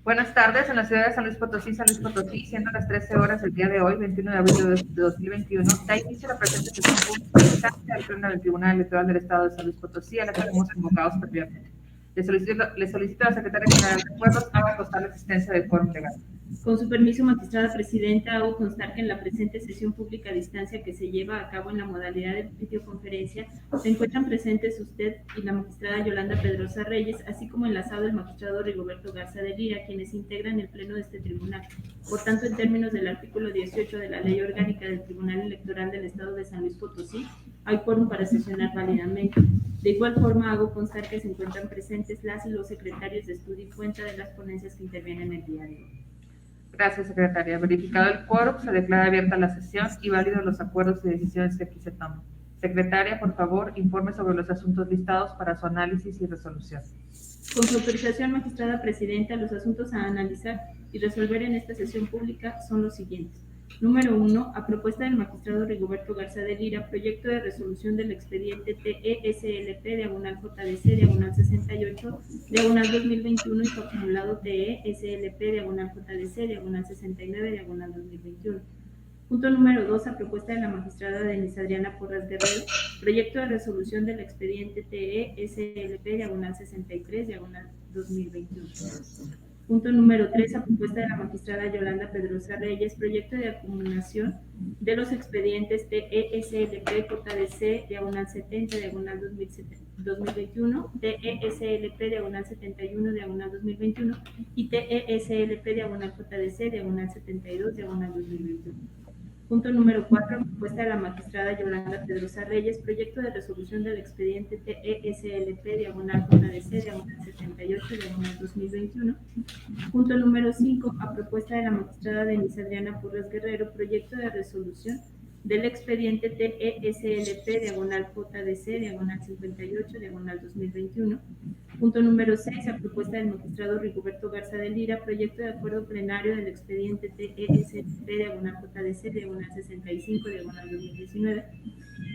Buenas tardes, en la ciudad de San Luis Potosí, siendo las 13 horas el día de hoy, 21 de abril de 2021, da inicio a la presente sesión pública de instancia del Pleno del Tribunal Electoral del Estado de San Luis Potosí, a la que fuimos convocados previamente. Le solicito a la Secretaria General de Acuerdos haga constar la existencia del quórum legal. Con su permiso, magistrada presidenta, hago constar que en la presente sesión pública a distancia que se lleva a cabo en la modalidad de videoconferencia se encuentran presentes usted y la magistrada Yolanda Pedrosa Reyes, así como enlazado el magistrado Rigoberto Garza de Lira, quienes integran el pleno de este tribunal. Por tanto, en términos del artículo 18 de la Ley Orgánica del Tribunal Electoral del Estado de San Luis Potosí, hay quórum para sesionar válidamente. De igual forma, hago constar que se encuentran presentes las y los secretarios de estudio y cuenta de las ponencias que intervienen el día de hoy. Gracias, secretaria. Verificado el quórum, se declara abierta la sesión y válidos los acuerdos y decisiones que aquí se toman. Secretaria, por favor, informe sobre los asuntos listados para su análisis y resolución. Con su autorización, magistrada presidenta, los asuntos a analizar y resolver en esta sesión pública son los siguientes. Número 1, a propuesta del magistrado Rigoberto Garza de Lira, proyecto de resolución del expediente TESLP/JDC/68 2021 y su acumulado TESLP/JDC/69 2021. Punto número 2, a propuesta de la magistrada Denise Adriana Porras Guerrero, proyecto de resolución del expediente TESLP/63 2021. Punto número 3, a propuesta de la magistrada Yolanda Pedrosa Reyes, proyecto de acumulación de los expedientes TESLP/JDC/70/2021, TESLP/71/2021 y TESLP/JDC/72/2021. Punto número 4, propuesta de la magistrada Yolanda Pedrosa Reyes, proyecto de resolución del expediente TESLP/JDC/78/2021. Punto número 5, a propuesta de la magistrada Denise Adriana Porras Guerrero, proyecto de resolución del expediente TESLP/JDC/58/2021. Punto número 6, a propuesta del magistrado Rigoberto Garza de Lira, proyecto de acuerdo plenario del expediente TESLP/JDC/65/2019.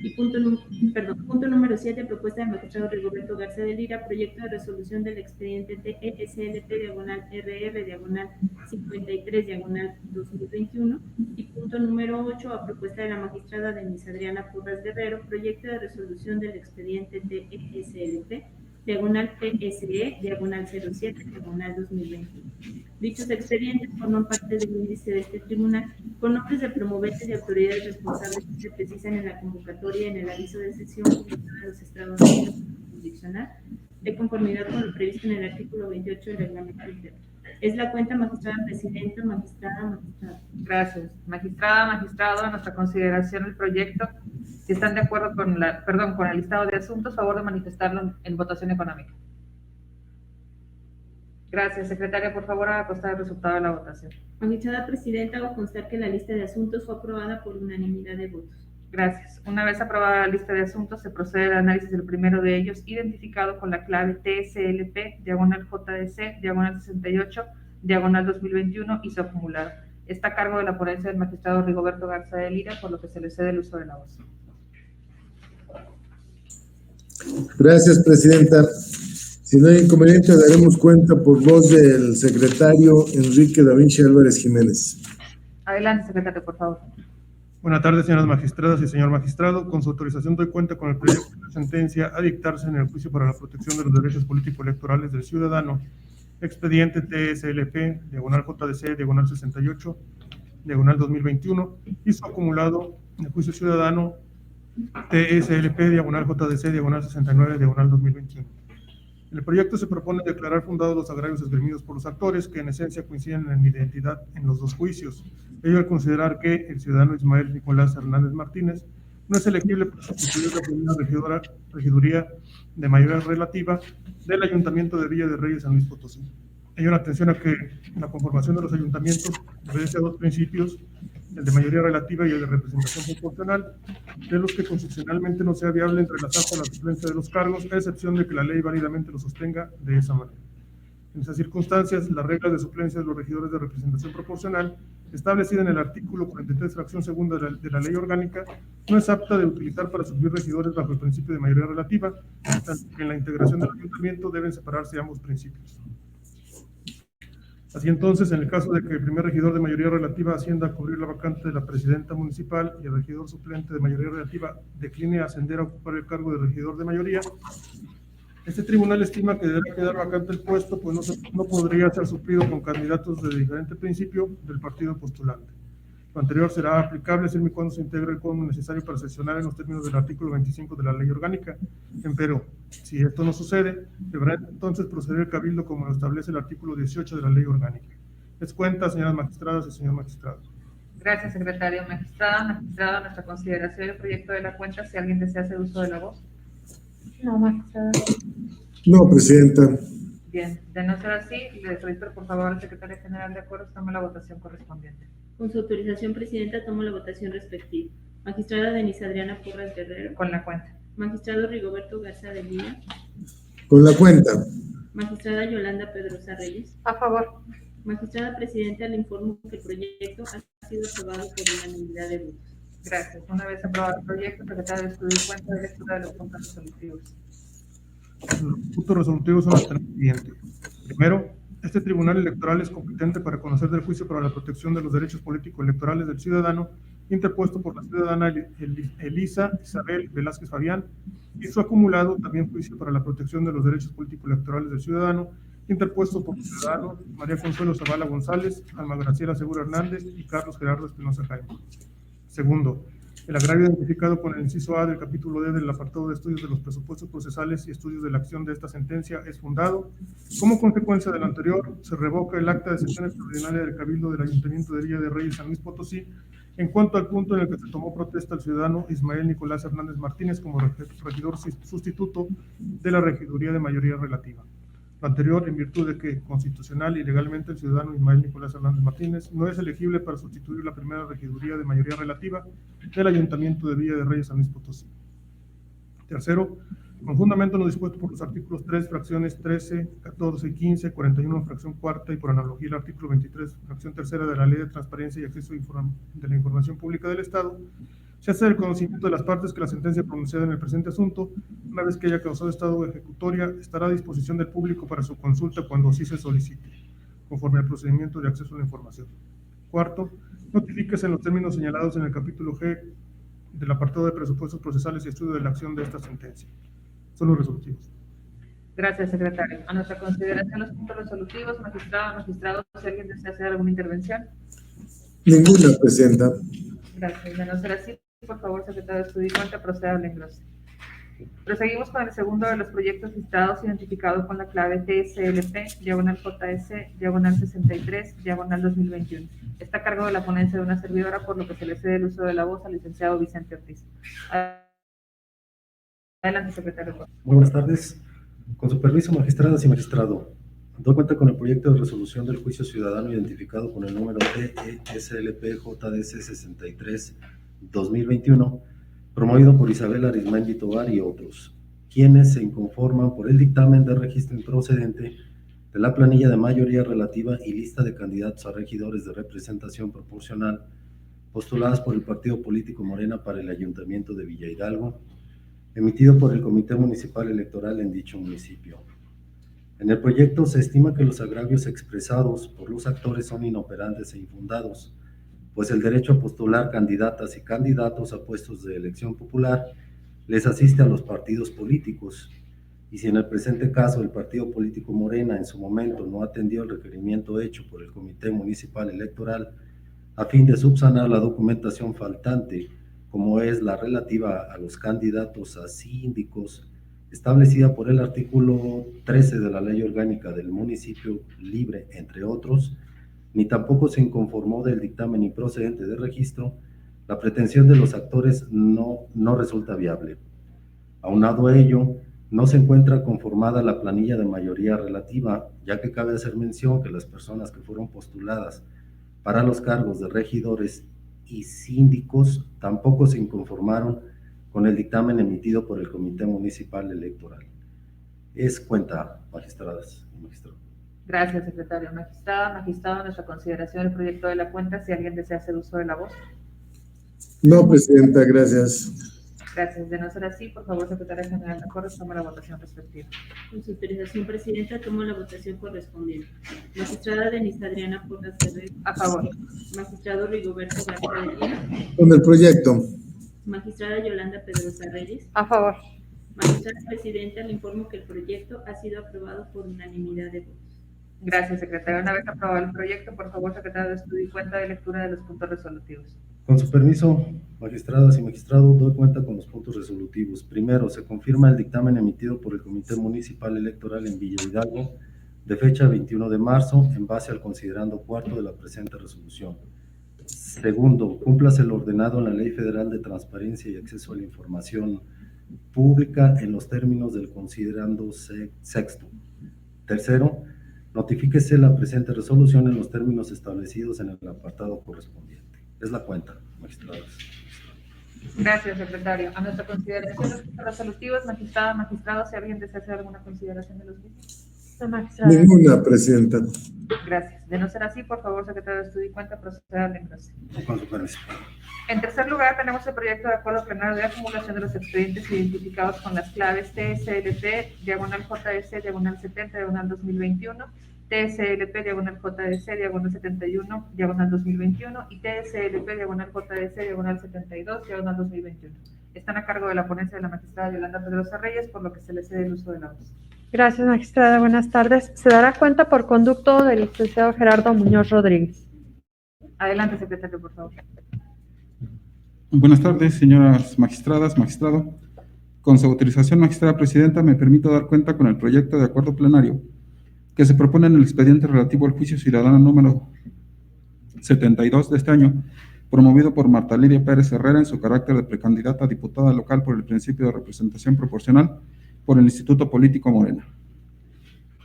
Y punto número 7, propuesta del magistrado Rigoberto Garza de Lira, proyecto de resolución del expediente TESLP/RR/53/2021. Y punto número 8, a propuesta de la magistrada Denise Adriana Porras Guerrero, proyecto de resolución del expediente TESLP/PSE/07/2021. Dichos expedientes forman parte del índice de este tribunal con nombres de promoventes y autoridades responsables que se precisan en la convocatoria y en el aviso de sesión publicado en los Estados Unidos jurisdiccional, de conformidad con lo previsto en el artículo 28 del reglamento interno. Es la cuenta, magistrada presidenta, magistrada. Gracias. Magistrado, a nuestra consideración el proyecto. Si están de acuerdo con el listado de asuntos, favor de manifestarlo en votación económica. Gracias. Secretaria, por favor, haga constar el resultado de la votación. Magistrada presidenta, hago constar que la lista de asuntos fue aprobada por unanimidad de votos. Gracias. Una vez aprobada la lista de asuntos, se procede al análisis del primero de ellos, identificado con la clave TSLP/JDC/68/2021 y su acumulado. Está a cargo de la ponencia del magistrado Rigoberto Garza de Lira, por lo que se le cede el uso de la voz. Gracias, presidenta. Si no hay inconveniente, daremos cuenta por voz del secretario Enrique Da Vinci Álvarez Jiménez. Adelante, secretario, por favor. Buenas tardes, señoras magistradas y señor magistrado. Con su autorización doy cuenta con el proyecto de sentencia a dictarse en el juicio para la protección de los derechos político-electorales del ciudadano, expediente TSLP/JDC/68/2021 y su acumulado en el juicio ciudadano TSLP/JDC/69/2021. En el proyecto se propone declarar fundados los agravios esgrimidos por los actores, que en esencia coinciden en identidad en los dos juicios. Ello al considerar que el ciudadano Ismael Nicolás Hernández Martínez no es elegible para sustituir la primera regiduría de mayoría relativa del Ayuntamiento de Villa de Reyes, San Luis Potosí. Ello en atención a que la conformación de los ayuntamientos obedece a dos principios, el de mayoría relativa y el de representación proporcional, de los que constitucionalmente no sea viable entrelazar con la suplencia de los cargos, a excepción de que la ley válidamente lo sostenga de esa manera. En esas circunstancias, la regla de suplencia de los regidores de representación proporcional, establecida en el artículo 43, fracción segunda de la ley orgánica, no es apta de utilizar para suplir regidores bajo el principio de mayoría relativa, tanto que en la integración del ayuntamiento deben separarse ambos principios. Así entonces, en el caso de que el primer regidor de mayoría relativa ascienda a cubrir la vacante de la presidenta municipal y el regidor suplente de mayoría relativa decline ascender a ocupar el cargo de regidor de mayoría, este tribunal estima que deberá quedar vacante el puesto, pues no podría ser suplido con candidatos de diferente principio del partido postulante. Lo anterior será aplicable siempre y cuando se integre el quórum necesario para sesionar en los términos del artículo 25 de la Ley Orgánica. Empero, si esto no sucede, deberá entonces proceder el cabildo como lo establece el artículo 18 de la Ley Orgánica. Les cuenta, señoras magistradas y señor magistrado. Gracias, secretario. Magistrado, nuestra consideración del proyecto de la cuenta, si alguien desea hacer uso de la voz. No, magistrada. No, presidenta. Bien, de no ser así, le solicito por favor al secretario general de acuerdos tome la votación correspondiente. Con su autorización, presidenta, tomo la votación respectiva. Magistrada Denise Adriana Porras Guerrero. Con la cuenta. Magistrado Rigoberto Garza de Lía. Con la cuenta. Magistrada Yolanda Pedrosa Reyes. A favor. Magistrada presidenta, le informo que el proyecto ha sido aprobado por unanimidad de votos. Gracias. Una vez aprobado el proyecto, secretario de Estudio y Cuenta de lectura de los puntos resolutivos. Los puntos resolutivos son los siguientes. Primero, este tribunal electoral es competente para conocer del juicio para la protección de los derechos políticos electorales del ciudadano interpuesto por la ciudadana Elisa Isabel Velázquez Fabián y su acumulado también juicio para la protección de los derechos políticos electorales del ciudadano interpuesto por los ciudadanos María Consuelo Zavala González, Alma Graciela Segura Hernández y Carlos Gerardo Espinosa Jaime. Segundo, el agravio identificado con el inciso A del capítulo D del apartado de estudios de los presupuestos procesales y estudios de la acción de esta sentencia es fundado. Como consecuencia de lo anterior, se revoca el acta de sesión extraordinaria del Cabildo del Ayuntamiento de Villa de Reyes, San Luis Potosí, en cuanto al punto en el que se tomó protesta al ciudadano Ismael Nicolás Hernández Martínez como regidor sustituto de la regiduría de mayoría relativa. Lo anterior, en virtud de que constitucional y legalmente el ciudadano Ismael Nicolás Hernández Martínez no es elegible para sustituir la primera regiduría de mayoría relativa del Ayuntamiento de Villa de Reyes, San Luis Potosí. Tercero, con fundamento no dispuesto por los artículos 3, fracciones 13, 14 y 15, 41, fracción cuarta y por analogía el artículo 23, fracción tercera de la Ley de Transparencia y Acceso de la Información Pública del Estado, se hace el conocimiento de las partes que la sentencia pronunciada en el presente asunto, una vez que haya causado estado ejecutoria, estará a disposición del público para su consulta cuando así se solicite, conforme al procedimiento de acceso a la información. Cuarto, notifíquese en los términos señalados en el capítulo G del apartado de presupuestos procesales y estudio de la acción de esta sentencia. Son los resolutivos. Gracias, secretario. A nuestra consideración los puntos resolutivos, magistrado, si alguien desea hacer alguna intervención. Ninguna, presidenta. Gracias. De no ser así, por favor, secretario de Estudio y Cuenta, proceda al englose. Proseguimos con el segundo de los proyectos listados identificados con la clave TSLP, /JS, /63, /2021. Está a cargo de la ponencia de una servidora, por lo que se le cede el uso de la voz al licenciado Vicente Ortiz. Adelante, secretario. Muy buenas tardes. Con su permiso, magistradas y magistrado, doy cuenta con el proyecto de resolución del juicio ciudadano identificado con el número TSLP-JS63-2021, promovido por Isabel Arismendi Tovar y otros, quienes se inconforman por el dictamen de registro improcedente de la planilla de mayoría relativa y lista de candidatos a regidores de representación proporcional postuladas por el partido político Morena para el Ayuntamiento de Villa Hidalgo, emitido por el Comité Municipal Electoral en dicho municipio. En el proyecto se estima que los agravios expresados por los actores son inoperantes e infundados, pues el derecho a postular candidatas y candidatos a puestos de elección popular les asiste a los partidos políticos, y si en el presente caso el partido político Morena en su momento no atendió el requerimiento hecho por el Comité Municipal Electoral a fin de subsanar la documentación faltante, como es la relativa a los candidatos a síndicos, establecida por el artículo 13 de la Ley Orgánica del Municipio Libre, entre otros, ni tampoco se inconformó del dictamen improcedente de registro, la pretensión de los actores no resulta viable. Aunado a ello, no se encuentra conformada la planilla de mayoría relativa, ya que cabe hacer mención que las personas que fueron postuladas para los cargos de regidores y síndicos tampoco se inconformaron con el dictamen emitido por el Comité Municipal Electoral. Es cuenta, magistradas y magistrados. Gracias, secretario. Magistrado, nuestra consideración del proyecto de la cuenta, si alguien desea hacer uso de la voz. No, presidenta, gracias. Gracias. De no ser así, por favor, Secretaria General de Corres, tome la votación respectiva. Con su autorización, Presidenta, tomo la votación correspondiente. Magistrada Denise Adriana Porras Guerrero. A favor. Magistrado Rigoberto Garza de Lira. Con el proyecto. Magistrada Yolanda Pedrosa Reyes. A favor. Magistrada Presidenta, le informo que el proyecto ha sido aprobado por unanimidad de votos. Gracias, secretaria. Una vez aprobado el proyecto, por favor, secretario de Estudio y cuenta de lectura de los puntos resolutivos. Con su permiso, magistradas y magistrados, doy cuenta con los puntos resolutivos. Primero, se confirma el dictamen emitido por el Comité Municipal Electoral en Villa Hidalgo de fecha 21 de marzo en base al considerando cuarto de la presente resolución. Segundo, cúmplase lo ordenado en la Ley Federal de Transparencia y Acceso a la Información Pública en los términos del considerando sexto. Tercero, notifíquese la presente resolución en los términos establecidos en el apartado correspondiente. Es la cuenta, magistrados. Gracias, secretario. A nuestra consideración, los puntos resolutivos, magistrada, magistrado, si alguien desea hacer alguna consideración de los mismos. Ninguna, presidenta. Gracias. De no ser así, por favor, secretario de Estudio y cuenta, proceda al enlace. Con su permiso. En tercer lugar, tenemos el proyecto de acuerdo plenario de acumulación de los expedientes identificados con las claves TSLP, diagonal JS, diagonal 70, diagonal 2021, TSLP, diagonal JS, diagonal 71, diagonal 2021 y TSLP, diagonal JS, diagonal 72, diagonal 2021. Están a cargo de la ponencia de la magistrada Yolanda Pedrosa Reyes, por lo que se les cede el uso de la voz. Gracias, magistrada. Buenas tardes. Se dará cuenta por conducto del licenciado Gerardo Muñoz Rodríguez. Adelante, secretario, por favor. Buenas tardes, señoras magistradas, magistrado. Con su autorización, magistrada presidenta, me permito dar cuenta con el proyecto de acuerdo plenario que se propone en el expediente relativo al juicio ciudadano número 72 de este año, promovido por Marta Lidia Pérez Herrera en su carácter de precandidata a diputada local por el principio de representación proporcional por el Instituto Político Morena.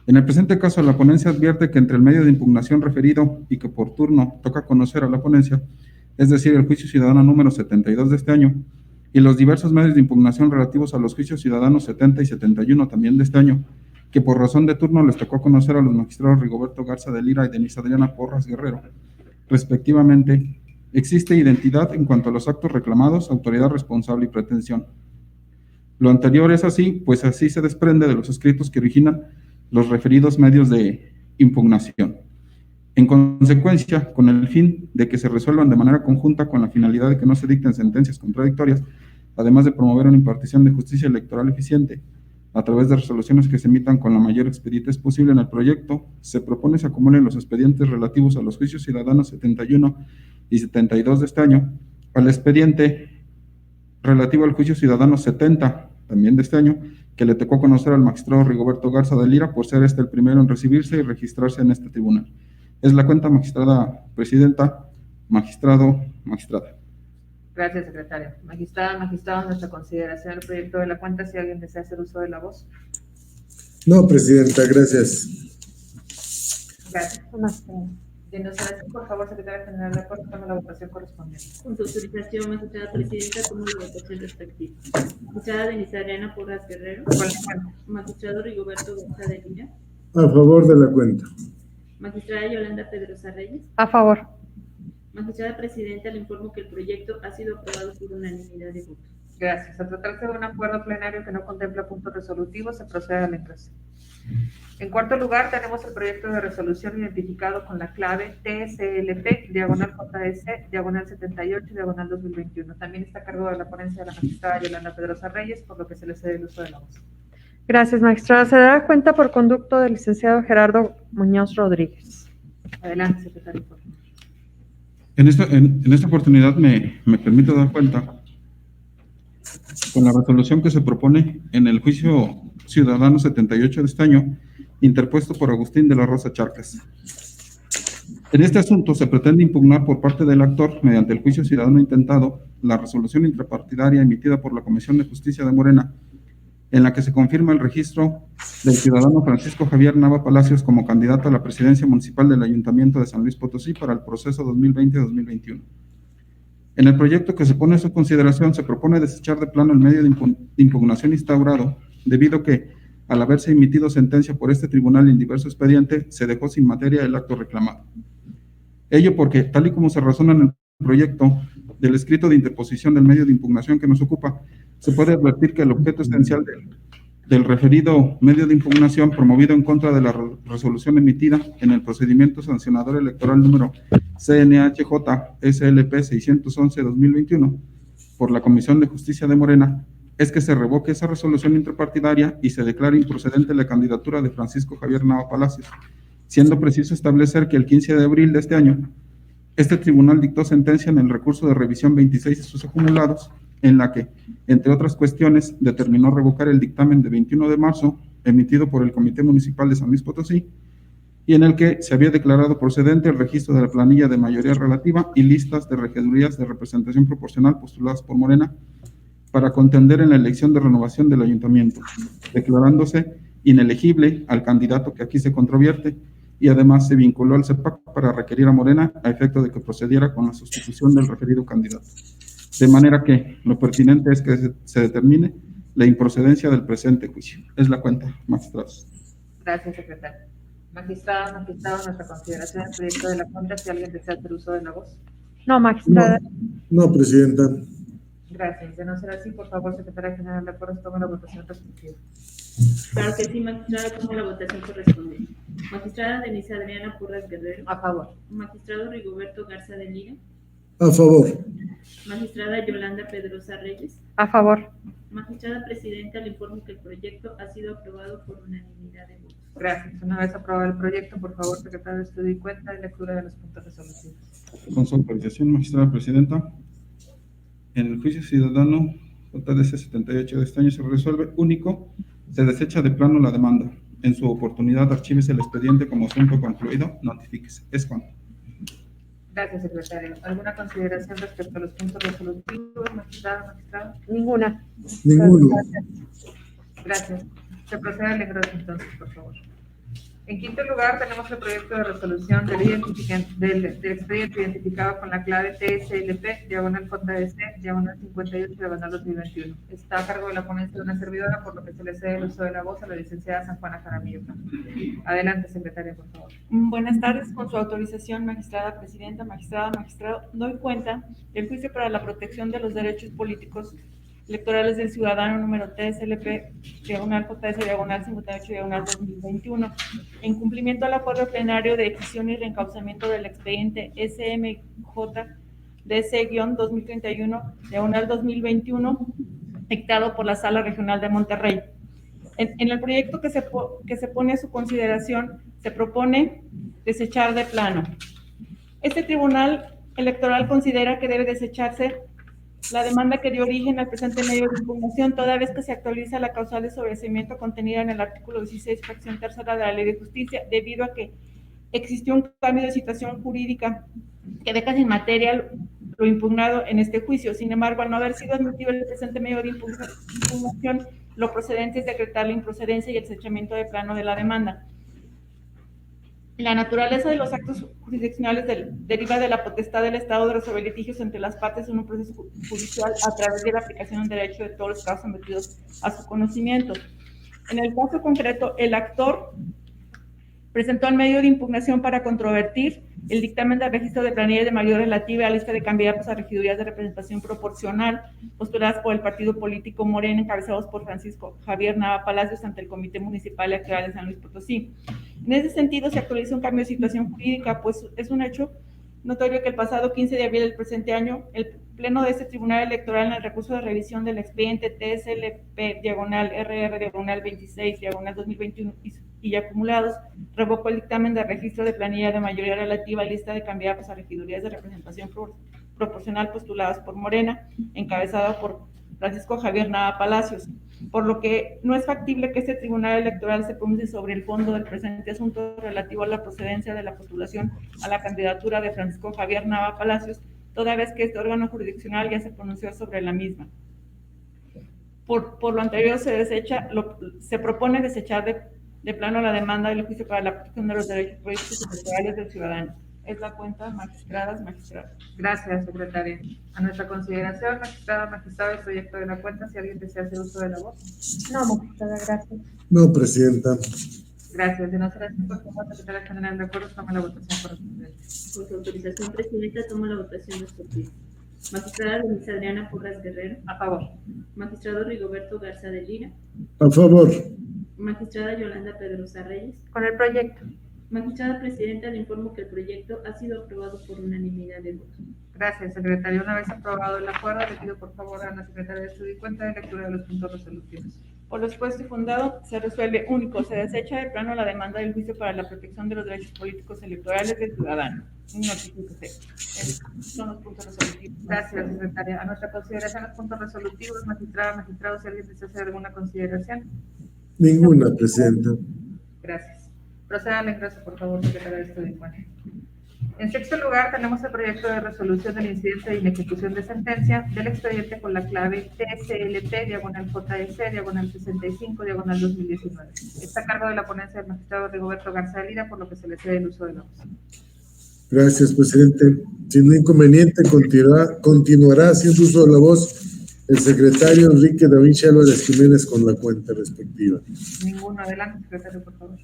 En el presente caso, la ponencia advierte que entre el medio de impugnación referido y que por turno toca conocer a la ponencia, es decir, el juicio ciudadano número 72 de este año, y los diversos medios de impugnación relativos a los juicios ciudadanos 70 y 71 también de este año, que por razón de turno les tocó conocer a los magistrados Rigoberto Garza de Lira y Denise Adriana Porras Guerrero, respectivamente, existe identidad en cuanto a los actos reclamados, autoridad responsable y pretensión. Lo anterior es así, pues así se desprende de los escritos que originan los referidos medios de impugnación. En consecuencia, con el fin de que se resuelvan de manera conjunta con la finalidad de que no se dicten sentencias contradictorias, además de promover una impartición de justicia electoral eficiente, a través de resoluciones que se emitan con la mayor expedientez posible en el proyecto, se propone se acumulen los expedientes relativos a los juicios ciudadanos 71 y 72 de este año, al expediente relativo al juicio ciudadano 70, también de este año, que le tocó conocer al magistrado Rigoberto Garza de Lira por ser este el primero en recibirse y registrarse en este tribunal. Es la cuenta, magistrada presidenta, magistrado, magistrada. Gracias, secretario. Magistrada, magistrado, nuestra consideración del proyecto de la cuenta, si alguien desea hacer uso de la voz. No, presidenta, gracias. Gracias. De no ser así, por favor, secretaria general de acuerdo, tome la votación correspondiente. Con su autorización, magistrada presidenta, tomo la votación respectiva. Magistrada Denise Adriana Porras Guerrero. Con la cuenta. Magistrado Rigoberto Garza de Lira. A favor de la cuenta. Magistrada Yolanda Pedrosa Reyes. A favor. Magistrada presidenta, le informo que el proyecto ha sido aprobado por unanimidad de votos. Gracias. A tratarse de un acuerdo plenario que no contempla puntos resolutivos, se procede a la impresión. En cuarto lugar, tenemos el proyecto de resolución identificado con la clave TSLP, diagonal JS, diagonal 78, diagonal 2021. También está a cargo de la ponencia de la magistrada Yolanda Pedrosa Reyes, por lo que se le cede el uso de la voz. Gracias, magistrada. Se dará cuenta por conducto del licenciado Gerardo Muñoz Rodríguez. Adelante, secretario. Por favor. En esta oportunidad me permito dar cuenta con la resolución que se propone en el juicio ciudadano 78 de este año, interpuesto por Agustín de la Rosa Charcas. En este asunto se pretende impugnar por parte del actor, mediante el juicio ciudadano intentado, la resolución intrapartidaria emitida por la Comisión de Justicia de Morena, en la que se confirma el registro del ciudadano Francisco Javier Nava Palacios como candidato a la presidencia municipal del Ayuntamiento de San Luis Potosí para el proceso 2020-2021. En el proyecto que se pone a su consideración se propone desechar de plano el medio de impugnación instaurado, debido que, al haberse emitido sentencia por este tribunal en diverso expediente, se dejó sin materia el acto reclamado. Ello porque, tal y como se razona en el proyecto del escrito de interposición del medio de impugnación que nos ocupa, se puede advertir que el objeto esencial del referido medio de impugnación promovido en contra de la resolución emitida en el procedimiento sancionador electoral número CNHJ SLP 611-2021 por la Comisión de Justicia de Morena es que se revoque esa resolución interpartidaria y se declare improcedente la candidatura de Francisco Javier Nava Palacios, siendo preciso establecer que el 15 de abril de este año este tribunal dictó sentencia en el recurso de revisión 26 de sus acumulados, en la que, entre otras cuestiones, determinó revocar el dictamen de 21 de marzo emitido por el Comité Municipal de San Luis Potosí y en el que se había declarado procedente el registro de la planilla de mayoría relativa y listas de regidurías de representación proporcional postuladas por Morena para contender en la elección de renovación del ayuntamiento, declarándose inelegible al candidato que aquí se controvierte, y además se vinculó al CEPAC para requerir a Morena a efecto de que procediera con la sustitución del referido candidato. De manera que lo pertinente es que se determine la improcedencia del presente juicio. Es la cuenta, magistrados. Gracias, secretario. Magistrado, nuestra consideración del proyecto de la cuenta, si alguien desea hacer uso de la voz. No, magistrada. No, presidenta. Gracias. De no ser así, por favor, secretaria general de acuerdos, tome la votación respectiva. Claro que sí, magistrada, tomo la votación correspondiente. Magistrada Denise Adriana Porras Guerrero. A favor. Magistrado Rigoberto Garza de Lira. A favor. Magistrada Yolanda Pedrosa Reyes. A favor. Magistrada Presidenta, le informo que el proyecto ha sido aprobado por unanimidad de votos. Gracias. Una vez aprobado el proyecto, por favor, secretario de Estudio y Cuenta y lectura de los puntos resolutivos. Con su autorización, magistrada presidenta, en el juicio ciudadano JDC 78 de este año se resuelve único, se desecha de plano la demanda. En su oportunidad, archívese el expediente como asunto concluido, notifíquese. Es cuanto. Gracias, secretario. ¿Alguna consideración respecto a los puntos resolutivos, magistrado? Ninguna. Ninguno. Gracias. Se procede al engroso entonces, por favor. En quinto lugar, tenemos el proyecto de resolución del expediente identificado con la clave TSLP, diagonal JDC, diagonal 58, diagonal 2021. Está a cargo de la ponencia de una servidora, por lo que se le cede el uso de la voz a la licenciada San Juana Jaramillo. Adelante, secretaria, por favor. Buenas tardes, con su autorización, magistrada presidenta, magistrado, doy cuenta del juicio para la protección de los derechos políticos electorales del ciudadano número TSLP, diagonal JS, diagonal 58, diagonal 2021, en cumplimiento al acuerdo plenario de decisión y reencauzamiento del expediente SMJ DC-2031, diagonal 2021, dictado por la Sala Regional de Monterrey. En el proyecto que se pone a su consideración, se propone desechar de plano. Este tribunal electoral considera que debe desecharse la demanda que dio origen al presente medio de impugnación, toda vez que se actualiza la causal de sobreseimiento contenida en el artículo 16, fracción tercera de la Ley de Justicia, debido a que existió un cambio de situación jurídica que deja sin materia lo impugnado en este juicio. Sin embargo, al no haber sido admitido el presente medio de impugnación, lo procedente es decretar la improcedencia y el desechamiento de plano de la demanda. La naturaleza de los actos jurisdiccionales deriva de la potestad del Estado de resolver litigios entre las partes en un proceso judicial a través de la aplicación del derecho de todos los casos sometidos a su conocimiento. En el caso concreto, el actor presentó el medio de impugnación para controvertir el dictamen del registro de planilla de mayoría relativa a la lista de candidatos a regidurías de representación proporcional postuladas por el partido político Morena, encabezados por Francisco Javier Nava Palacios ante el Comité Municipal Electoral de San Luis Potosí. En ese sentido, se actualiza un cambio de situación jurídica, pues es un hecho notorio que el pasado 15 de abril del presente año, el Pleno de este Tribunal Electoral, en el recurso de revisión del expediente TSLP, diagonal RR, diagonal 26, diagonal 2021 y acumulados, revocó el dictamen de registro de planilla de mayoría relativa a lista de candidatos a regidurías de representación proporcional postuladas por Morena, encabezado por Francisco Javier Nava Palacios, por lo que no es factible que este Tribunal Electoral se pronuncie sobre el fondo del presente asunto relativo a la procedencia de la postulación a la candidatura de Francisco Javier Nava Palacios, toda vez que este órgano jurisdiccional ya se pronunció sobre la misma. Por lo anterior, se propone desechar de plano la demanda del juicio para la protección de los derechos políticos y electorales del ciudadano. Es la cuenta, magistrados. Gracias, secretaria. A nuestra consideración, magistrado, el proyecto de la cuenta, si alguien desea hacer uso de la voz. No, magistrada, gracias. No, presidenta. Gracias. De no ser así, por favor, secretaria general de acuerdos, toma la votación correspondiente. Con su autorización, presidenta, tomo la votación respectiva. Magistrada Denise Adriana Porras Guerrero. A favor. Magistrado Rigoberto Garza de Lira. A favor. Magistrada Yolanda Pedrosa Reyes. Con el proyecto. Magistrada Presidenta, le informo que el proyecto ha sido aprobado por unanimidad de votos. Gracias, secretario. Una vez aprobado el acuerdo, le pido por favor a la secretaria de Estudio y Cuenta de lectura de los puntos resolutivos. Por lo expuesto y fundado, se resuelve único, se desecha de plano la demanda del juicio para la protección de los derechos políticos electorales del ciudadano. Notifíquese. Son los puntos resolutivos. Gracias, secretaria. A nuestra consideración los puntos resolutivos, magistrada, magistrado, si alguien desea hacer alguna consideración. Ninguna, presidenta. Gracias. Proceda al ingreso, por favor, secretaria de Estudio y Cuenta. En sexto lugar, tenemos el proyecto de resolución del incidente de inejecución de sentencia del expediente con la clave TSLP/JS/65/2019. Está a cargo de la ponencia del magistrado Rigoberto Garza de Lira, por lo que se le cede el uso de la voz. Gracias, presidente. Sin no inconveniente, continuará haciendo uso de la voz el secretario Enrique Da Vinci Álvarez Jiménez con la cuenta respectiva. Ninguno. Adelante, secretario, por favor.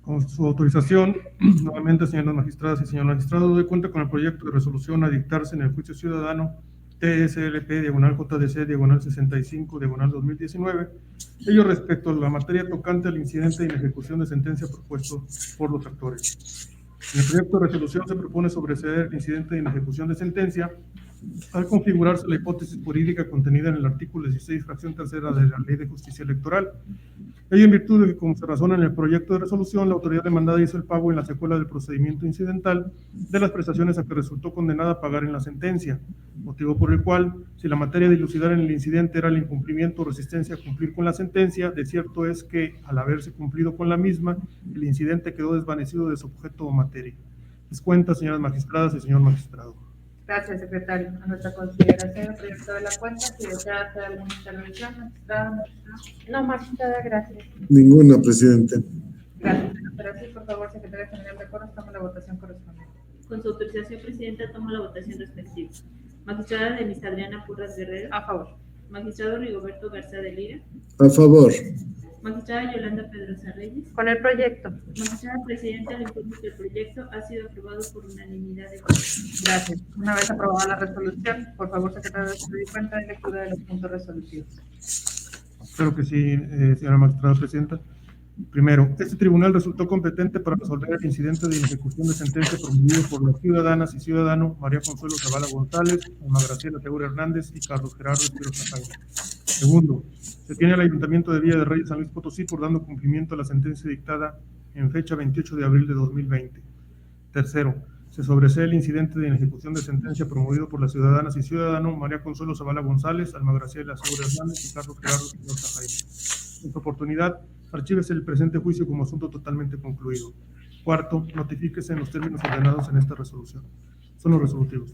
Con su autorización, nuevamente, señoras magistradas y señor magistrado, doy cuenta con el proyecto de resolución a dictarse en el juicio ciudadano TSLP/JC/65/2019, ello respecto a la materia tocante al incidente de inejecución de sentencia propuesto por los actores. En el proyecto de resolución se propone sobreseer el incidente de inejecución de sentencia al configurarse la hipótesis jurídica contenida en el artículo 16, fracción tercera de la Ley de Justicia Electoral. Ello en virtud de que, como se razona en el proyecto de resolución, la autoridad demandada hizo el pago en la secuela del procedimiento incidental de las prestaciones a que resultó condenada a pagar en la sentencia, motivo por el cual, si la materia de dilucidar en el incidente era el incumplimiento o resistencia a cumplir con la sentencia, de cierto es que, al haberse cumplido con la misma, el incidente quedó desvanecido de su objeto o materia. Les cuenta, señoras magistradas y señor magistrado. Gracias, secretario. A nuestra consideración el proyecto de la cuenta, si desea hacer alguna intervención, magistrada, magistrado. No, magistrada, gracias. Ninguna, presidente. Gracias. Pero sí, por favor, secretaria general de acuerdo, toma la votación correspondiente. Con su autorización, Presidenta, tomo la votación respectiva. Magistrada Denise Adriana Porras Guerrero. A favor. Magistrado Rigoberto Garza de Lira. A favor. Magistrada Yolanda Pedrosa Reyes. Con el proyecto. Magistrada Presidenta, le informo que el proyecto ha sido aprobado por unanimidad de votos. Gracias. Una vez aprobada la resolución, por favor, secretario de Estudio y Cuenta de lectura de los puntos resolutivos. Espero que sí, señora magistrada presidenta. Primero, este tribunal resultó competente para resolver el incidente de inejecución de sentencia promovido por las ciudadanas y ciudadano María Consuelo Zavala González, Alma Graciela Segura Hernández y Carlos Gerardo Espinosa Jaime. Segundo, se tiene al Ayuntamiento de Villa de Reyes, San Luis Potosí, por dando cumplimiento a la sentencia dictada en fecha 28 de abril de 2020. Tercero, se sobresee el incidente de inejecución de sentencia promovido por las ciudadanas y ciudadano María Consuelo Zavala González, Alma Graciela Segura Hernández y Carlos Gerardo Espinosa Jaime. En esta oportunidad, archívese el presente juicio como asunto totalmente concluido. Cuarto, notifíquese en los términos ordenados en esta resolución. Son los resolutivos.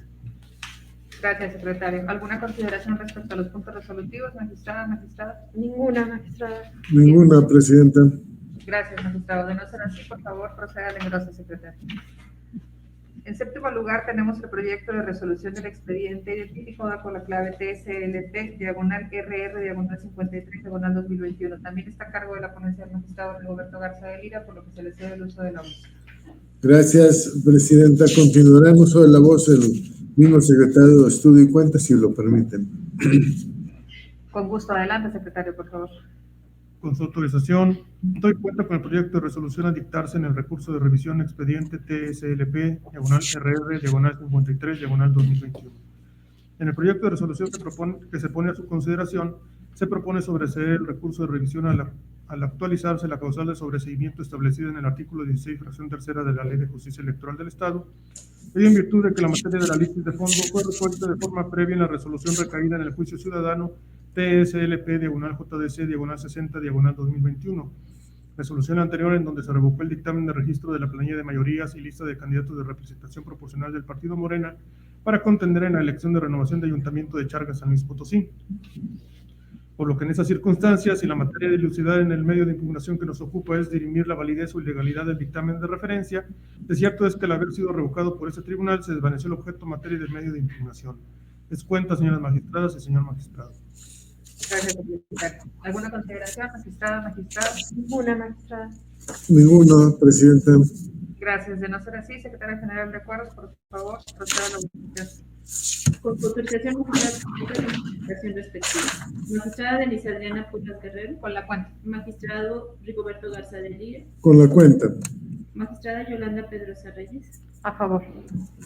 Gracias, secretario. ¿Alguna consideración respecto a los puntos resolutivos, magistrada, magistrada? Ninguna, magistrada. Ninguna, presidenta. Gracias, magistrado. De no ser así, por favor, proceda al engroso, secretario. En séptimo lugar, tenemos el proyecto de resolución del expediente identificado con la clave TSLP/R/53/2021. También está a cargo de la ponencia del magistrado Rigoberto Garza de Lira, por lo que se le cede el uso de la voz. Gracias, presidenta. Continuará en uso de la voz el mismo secretario de Estudio y Cuenta, si lo permiten. Con gusto. Adelante, secretario, por favor. Con su autorización, doy cuenta con el proyecto de resolución a dictarse en el recurso de revisión expediente TSLP/RR/53/2021. En el proyecto de resolución que se pone a su consideración, se propone sobreseer el recurso de revisión al actualizarse la causal de sobreseimiento establecida en el artículo 16, fracción tercera de la Ley de Justicia Electoral del Estado, y en virtud de que la materia de la lista de fondo fue resuelta de forma previa en la resolución recaída en el juicio ciudadano TSLP/JC/60/2021. Resolución anterior en donde se revocó el dictamen de registro de la planilla de mayorías y lista de candidatos de representación proporcional del Partido Morena para contender en la elección de renovación de Ayuntamiento de Charcas, San Luis Potosí. Por lo que en esas circunstancias, y la materia de dilucidar en el medio de impugnación que nos ocupa es dirimir la validez o ilegalidad del dictamen de referencia, de cierto es que al haber sido revocado por ese tribunal se desvaneció el objeto materia del medio de impugnación. Les cuenta, señoras magistradas y señor magistrado. Gracias, secretario. ¿Alguna consideración, magistrada, magistrada? Ninguna, magistrada. Ninguna, presidenta. Gracias. Gracias. De no ser así, Secretaria General de Acuerdos, por favor, proceda a la votación. Con su autorización, magistrada respectiva. Magistrada Denise Adriana Puras Guerrero. Con la cuenta. Magistrado Rigoberto Garza de Lira. Con la cuenta. Magistrada Yolanda Pedrosa Reyes. A favor.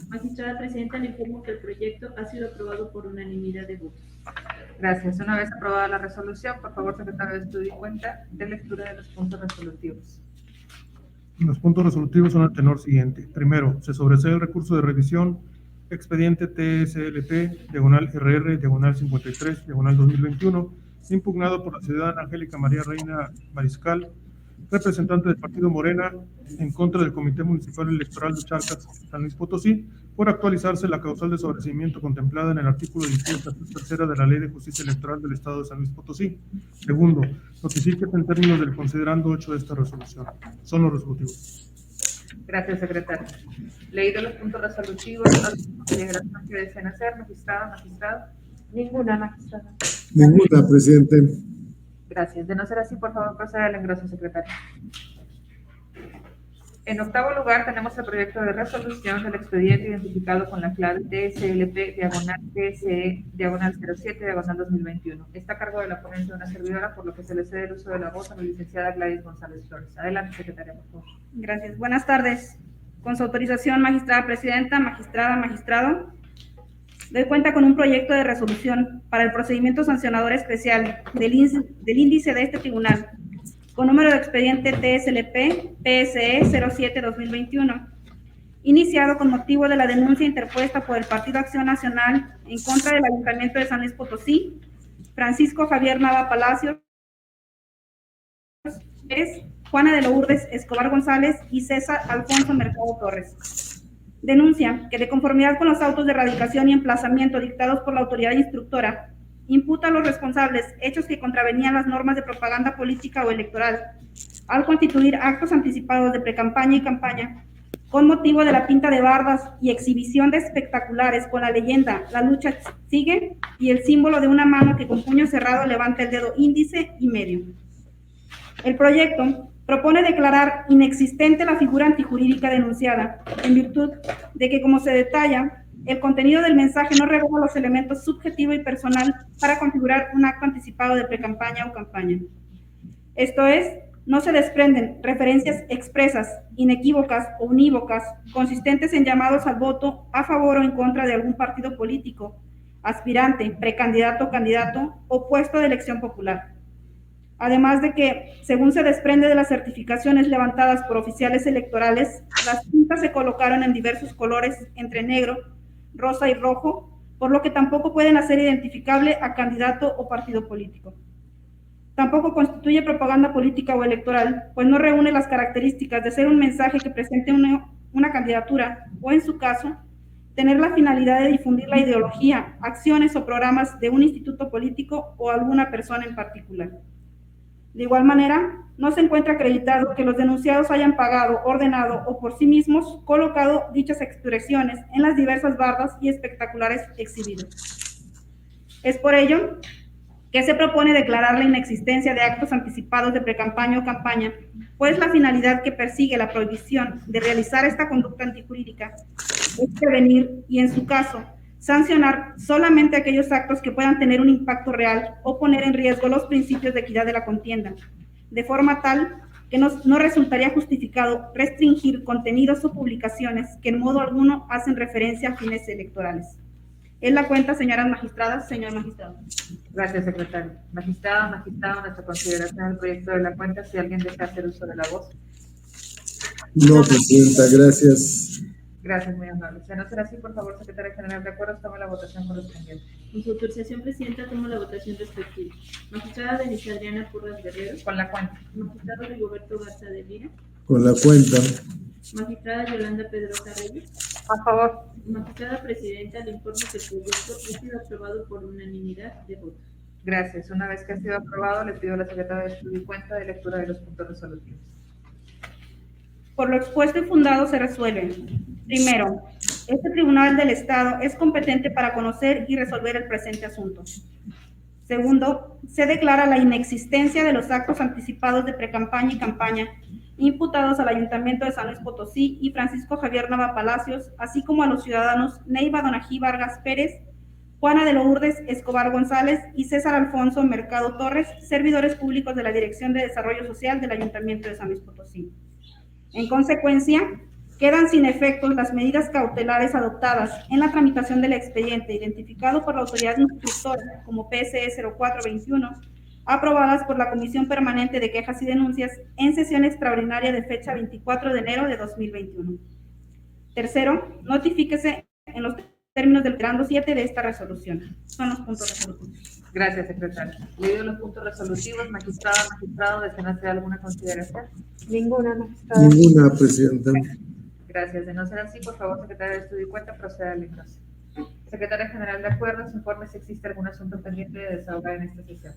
Magistrada Presidenta, le informo que el proyecto ha sido aprobado por unanimidad de votos. Gracias. Una vez aprobada la resolución, por favor, Secretario de Estudio y Cuenta, de lectura de los puntos resolutivos. Los puntos resolutivos son al tenor siguiente. Primero, se sobresee el recurso de revisión expediente TSLP, diagonal RR, diagonal 53, diagonal 2021, impugnado por la ciudadana Angélica María Reina Mariscal, representante del partido Morena, en contra del Comité Municipal Electoral de Charcas, San Luis Potosí, por actualizarse la causal de sobreseimiento contemplada en el artículo 18, tercera de la Ley de Justicia Electoral del Estado de San Luis Potosí. Segundo, notifique en términos del considerando 8 de esta resolución. Son los resolutivos. Gracias, secretario. Leído los puntos resolutivos, ¿las consideraciones que deseen hacer, magistrada, magistrado? Ninguna, magistrada. Ninguna, presidente. Gracias. De no ser así, por favor, proceda al engroso, secretario. En octavo lugar, tenemos el proyecto de resolución del expediente identificado con la clave TSLP, diagonal TSE, diagonal 07, diagonal 2021. Está a cargo de la ponencia de una servidora, por lo que se le cede el uso de la voz a la licenciada Gladys González Flores. Adelante, secretaria, por favor. Gracias. Buenas tardes. Con su autorización, magistrada presidenta, magistrada, magistrado, doy cuenta con un proyecto de resolución para el procedimiento sancionador especial del índice de este tribunal, con número de expediente TSLP PSE 07-2021, iniciado con motivo de la denuncia interpuesta por el Partido Acción Nacional en contra del Ayuntamiento de San Luis Potosí, Francisco Javier Nava Palacios Pérez, Juana de Lourdes Escobar González y César Alfonso Mercado Torres. Denuncia que, de conformidad con los autos de erradicación y emplazamiento dictados por la autoridad instructora, imputa a los responsables hechos que contravenían las normas de propaganda política o electoral al constituir actos anticipados de precampaña y campaña con motivo de la pinta de bardas y exhibición de espectaculares con la leyenda "La lucha sigue" y el símbolo de una mano que con puño cerrado levanta el dedo índice y medio. El proyecto propone declarar inexistente la figura antijurídica denunciada, en virtud de que, como se detalla, el contenido del mensaje no revela los elementos subjetivo y personal para configurar un acto anticipado de precampaña o campaña. Esto es, no se desprenden referencias expresas, inequívocas o unívocas, consistentes en llamados al voto a favor o en contra de algún partido político, aspirante, precandidato o candidato o puesto de elección popular. Además de que, según se desprende de las certificaciones levantadas por oficiales electorales, las cintas se colocaron en diversos colores entre negro, rosa y rojo, por lo que tampoco pueden hacer identificable a candidato o partido político. Tampoco constituye propaganda política o electoral, pues no reúne las características de ser un mensaje que presente una candidatura o, en su caso, tener la finalidad de difundir la ideología, acciones o programas de un instituto político o alguna persona en particular. De igual manera, no se encuentra acreditado que los denunciados hayan pagado, ordenado o por sí mismos colocado dichas expresiones en las diversas bardas y espectaculares exhibidos. Es por ello que se propone declarar la inexistencia de actos anticipados de precampaña o campaña, pues la finalidad que persigue la prohibición de realizar esta conducta antijurídica es prevenir y, en su caso, sancionar solamente aquellos actos que puedan tener un impacto real o poner en riesgo los principios de equidad de la contienda, de forma tal que no resultaría justificado restringir contenidos o publicaciones que en modo alguno hacen referencia a fines electorales. Es la cuenta, señoras magistradas, señor magistrado. Gracias, secretario. Magistrada, magistrado, nuestra consideración del proyecto de la cuenta, si alguien desea hacer uso de la voz. No, presidenta, gracias. Gracias, muy amable. De no ser así, por favor, secretaria general de acuerdos, tome la votación correspondiente. Con su autorización, presidenta, tomo la votación respectiva. Magistrada Denise Adriana Porras Guerrero. Con la cuenta. Magistrado Rigoberto Garza de Lira. Con la cuenta. Magistrada Yolanda Pedrosa Reyes. A favor. Magistrada presidenta, le informo que el proyecto ha sido aprobado por unanimidad de votos. Gracias. Una vez que ha sido aprobado, le pido a la secretaria de Estudio y Cuenta de lectura de los puntos resolutivos. Por lo expuesto y fundado se resuelve. Primero, este Tribunal del Estado es competente para conocer y resolver el presente asunto. Segundo, se declara la inexistencia de los actos anticipados de precampaña y campaña imputados al Ayuntamiento de San Luis Potosí y Francisco Javier Nava Palacios, así como a los ciudadanos Neiva Donají Vargas Pérez, Juana de Lourdes Escobar González y César Alfonso Mercado Torres, servidores públicos de la Dirección de Desarrollo Social del Ayuntamiento de San Luis Potosí. En consecuencia, quedan sin efectos las medidas cautelares adoptadas en la tramitación del expediente identificado por la autoridad instructora como PSE 0421, aprobadas por la Comisión Permanente de Quejas y Denuncias en sesión extraordinaria de fecha 24 de enero de 2021. Tercero, notifíquese en los términos del grado 7 de esta resolución. Son los puntos resolutivos. Gracias, secretario. Leído los puntos resolutivos, magistrado, ¿desean hacer alguna consideración? Ninguna, magistrada. Ninguna, presidenta. Gracias. De no ser así, por favor, secretaria de Estudio y Cuenta, proceda al enlace. Secretaria General, de acuerdo, se informe si existe algún asunto pendiente de desahogar en esta sesión.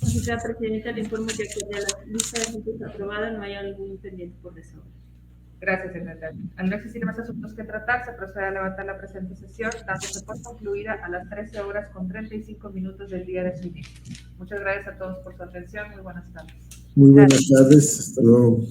Magistrada presidenta, le informo que aquí de la lista de asuntos aprobada no hay algún pendiente por desahogar. Gracias, secretario. Al no existir más asuntos que tratar, se procede a levantar la presente sesión, dándose por concluida a las 13 horas con 35 minutos del día de su inicio. Muchas gracias a todos por su atención. Muy buenas tardes. Muy buenas tardes. Hasta luego.